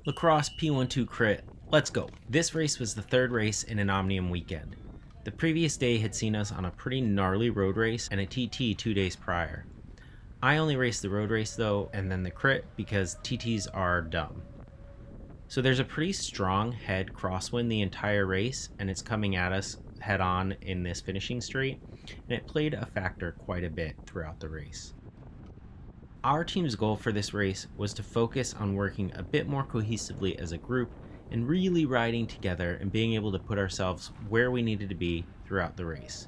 LaCrosse P1 Crit, let's go. This race was the third race in an Omnium weekend. The previous day had seen us on a pretty gnarly road race and a TT 2 days prior. I only raced the road race though, and then the crit because TTs are dumb. So there's a pretty strong head crosswind the entire race, and it's coming at us head on in this finishing straight, and it played a factor quite a bit throughout the race. Our team's goal for this race was to focus on working a bit more cohesively as a group and really riding together and being able to put ourselves where we needed to be throughout the race.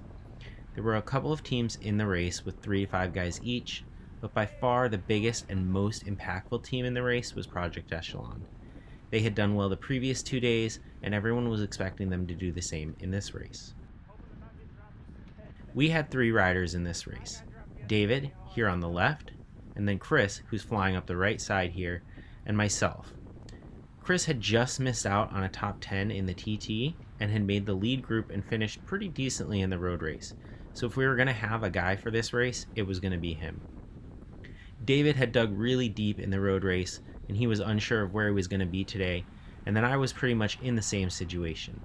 There were a couple of teams in the race with 3 to 5 guys each, but by far the biggest and most impactful team in the race was Project Echelon. They had done well the previous 2 days, and everyone was expecting them to do the same in this race. We had 3 riders in this race. David, here on the left, and then Chris, who's flying up the right side here, and myself. Chris had just missed out on a top 10 in the TT and had made the lead group and finished pretty decently in the road race. So if we were going to have a guy for this race, it was going to be him. David had dug really deep in the road race, and he was unsure of where he was going to be today, and then I was pretty much in the same situation.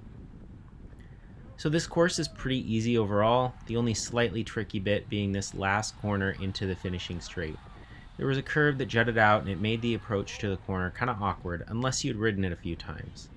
So this course is pretty easy overall, the only slightly tricky bit being this last corner into the finishing straight. There was a curve that jutted out, and it made the approach to the corner kind of awkward unless you'd ridden it a few times.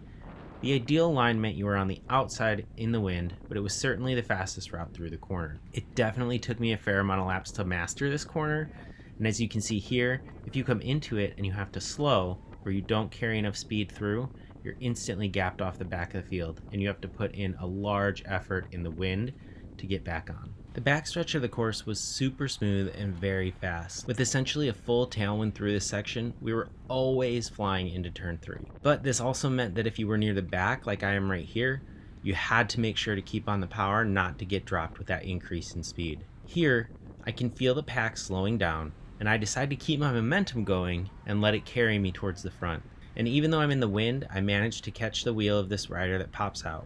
The ideal line meant you were on the outside in the wind, but it was certainly the fastest route through the corner. It definitely took me a fair amount of laps to master this corner, and as you can see here, if you come into it and you have to slow, or you don't carry enough speed through, you're instantly gapped off the back of the field, and you have to put in a large effort in the wind to get back on. The backstretch of the course was super smooth and very fast. With essentially a full tailwind through this section, we were always flying into turn 3. But this also meant that if you were near the back, like I am right here, you had to make sure to keep on the power not to get dropped with that increase in speed. Here, I can feel the pack slowing down, and I decide to keep my momentum going and let it carry me towards the front. And even though I'm in the wind, I managed to catch the wheel of this rider that pops out.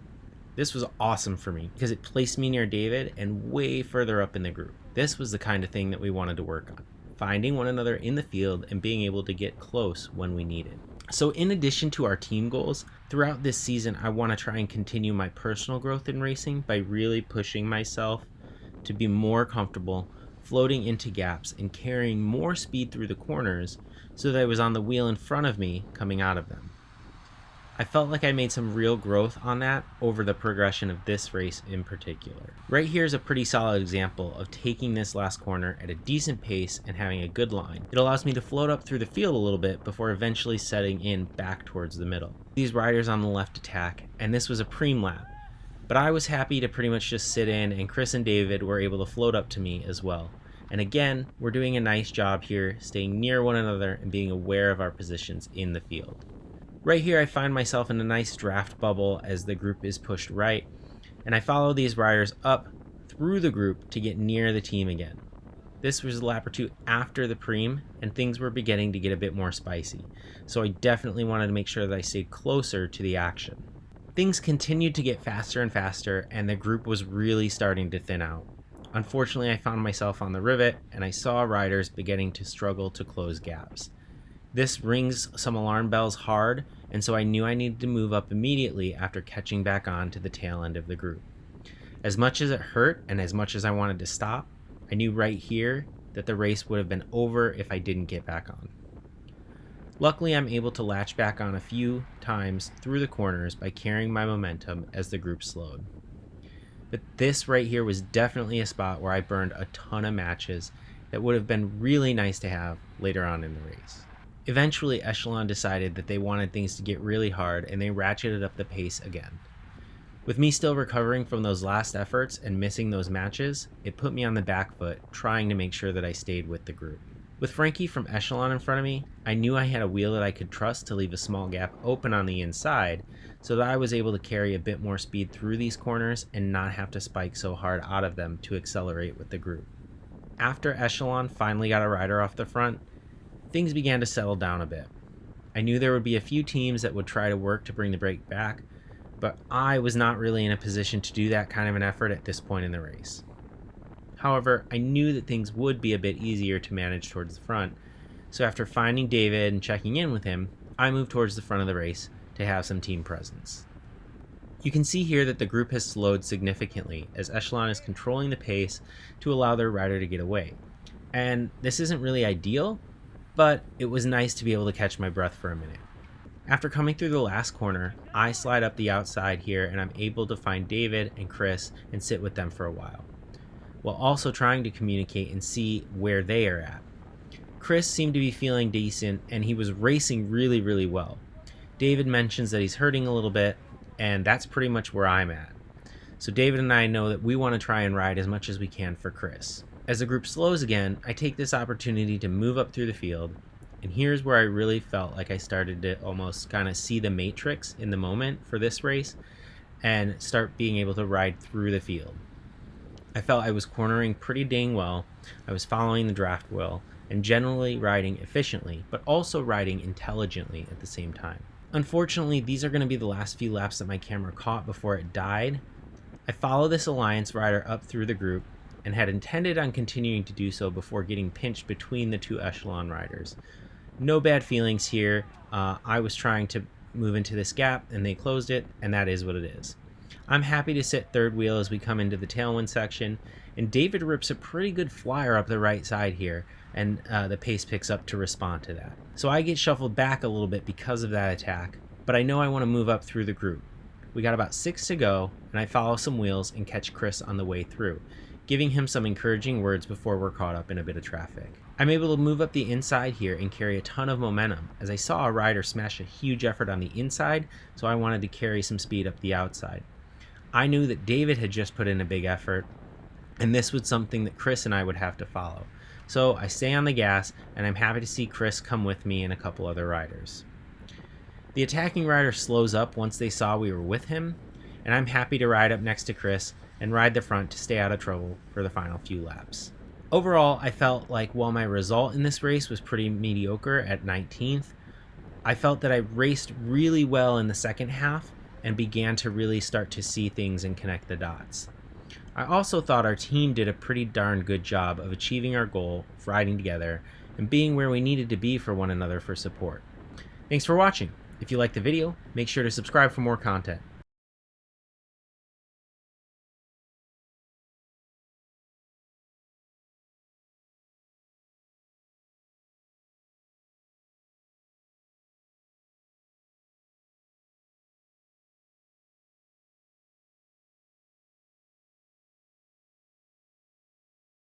This was awesome for me because it placed me near David and way further up in the group. This was the kind of thing that we wanted to work on, finding one another in the field and being able to get close when we needed. So in addition to our team goals, throughout this season I want to try and continue my personal growth in racing by really pushing myself to be more comfortable floating into gaps and carrying more speed through the corners so that I was on the wheel in front of me coming out of them. I felt like I made some real growth on that over the progression of this race in particular. Right here is a pretty solid example of taking this last corner at a decent pace and having a good line. It allows me to float up through the field a little bit before eventually setting in back towards the middle. These riders on the left attack, and this was a preem lap, but I was happy to pretty much just sit in, and Chris and David were able to float up to me as well. And again, we're doing a nice job here, staying near one another and being aware of our positions in the field. Right here I find myself in a nice draft bubble as the group is pushed right, and I follow these riders up through the group to get near the team again. This was a lap or 2 after the preem, and things were beginning to get a bit more spicy, so I definitely wanted to make sure that I stayed closer to the action. Things continued to get faster and faster, and the group was really starting to thin out. Unfortunately, I found myself on the rivet, and I saw riders beginning to struggle to close gaps. This rings some alarm bells hard, and so I knew I needed to move up immediately after catching back on to the tail end of the group. As much as it hurt and as much as I wanted to stop, I knew right here that the race would have been over if I didn't get back on. Luckily, I'm able to latch back on a few times through the corners by carrying my momentum as the group slowed. But this right here was definitely a spot where I burned a ton of matches that would have been really nice to have later on in the race. Eventually, Echelon decided that they wanted things to get really hard, and they ratcheted up the pace again. With me still recovering from those last efforts and missing those matches, it put me on the back foot, trying to make sure that I stayed with the group. With Frankie from Echelon in front of me, I knew I had a wheel that I could trust to leave a small gap open on the inside, so that I was able to carry a bit more speed through these corners and not have to spike so hard out of them to accelerate with the group. After Echelon finally got a rider off the front, things began to settle down a bit. I knew there would be a few teams that would try to work to bring the break back, but I was not really in a position to do that kind of an effort at this point in the race. However, I knew that things would be a bit easier to manage towards the front, so after finding David and checking in with him, I move towards the front of the race to have some team presence. You can see here that the group has slowed significantly as Echelon is controlling the pace to allow their rider to get away. And this isn't really ideal, but it was nice to be able to catch my breath for a minute. After coming through the last corner, I slide up the outside here and I'm able to find David and Chris and sit with them for a while, while also trying to communicate and see where they are at. Chris seemed to be feeling decent and he was racing really well. David mentions that he's hurting a little bit, and that's pretty much where I'm at. So David and I know that we want to try and ride as much as we can for Chris. As the group slows again, I take this opportunity to move up through the field, and here's where I really felt like I started to almost kind of see the matrix in the moment for this race and start being able to ride through the field. I felt I was cornering pretty dang well, I was following the draft well, and generally riding efficiently, but also riding intelligently at the same time. Unfortunately, these are going to be the last few laps that my camera caught before it died. I follow this Alliance rider up through the group and had intended on continuing to do so before getting pinched between the two Echelon riders. No bad feelings here. I was trying to move into this gap and they closed it, and that is what it is. I'm happy to sit third wheel as we come into the tailwind section, and David rips a pretty good flyer up the right side here, and the pace picks up to respond to that. So I get shuffled back a little bit because of that attack, but I know I want to move up through the group. We got about 6 to go, and I follow some wheels and catch Chris on the way through, giving him some encouraging words before we're caught up in a bit of traffic. I'm able to move up the inside here and carry a ton of momentum, as I saw a rider smash a huge effort on the inside, so I wanted to carry some speed up the outside. I knew that David had just put in a big effort, and this was something that Chris and I would have to follow. So I stay on the gas, and I'm happy to see Chris come with me and a couple other riders. The attacking rider slows up once they saw we were with him, and I'm happy to ride up next to Chris and ride the front to stay out of trouble for the final few laps. Overall, I felt like while my result in this race was pretty mediocre at 19th, I felt that I raced really well in the second half and began to really start to see things and connect the dots. I also thought our team did a pretty darn good job of achieving our goal of riding together and being where we needed to be for one another for support. Thanks for watching. If you liked the video, make sure to subscribe for more content.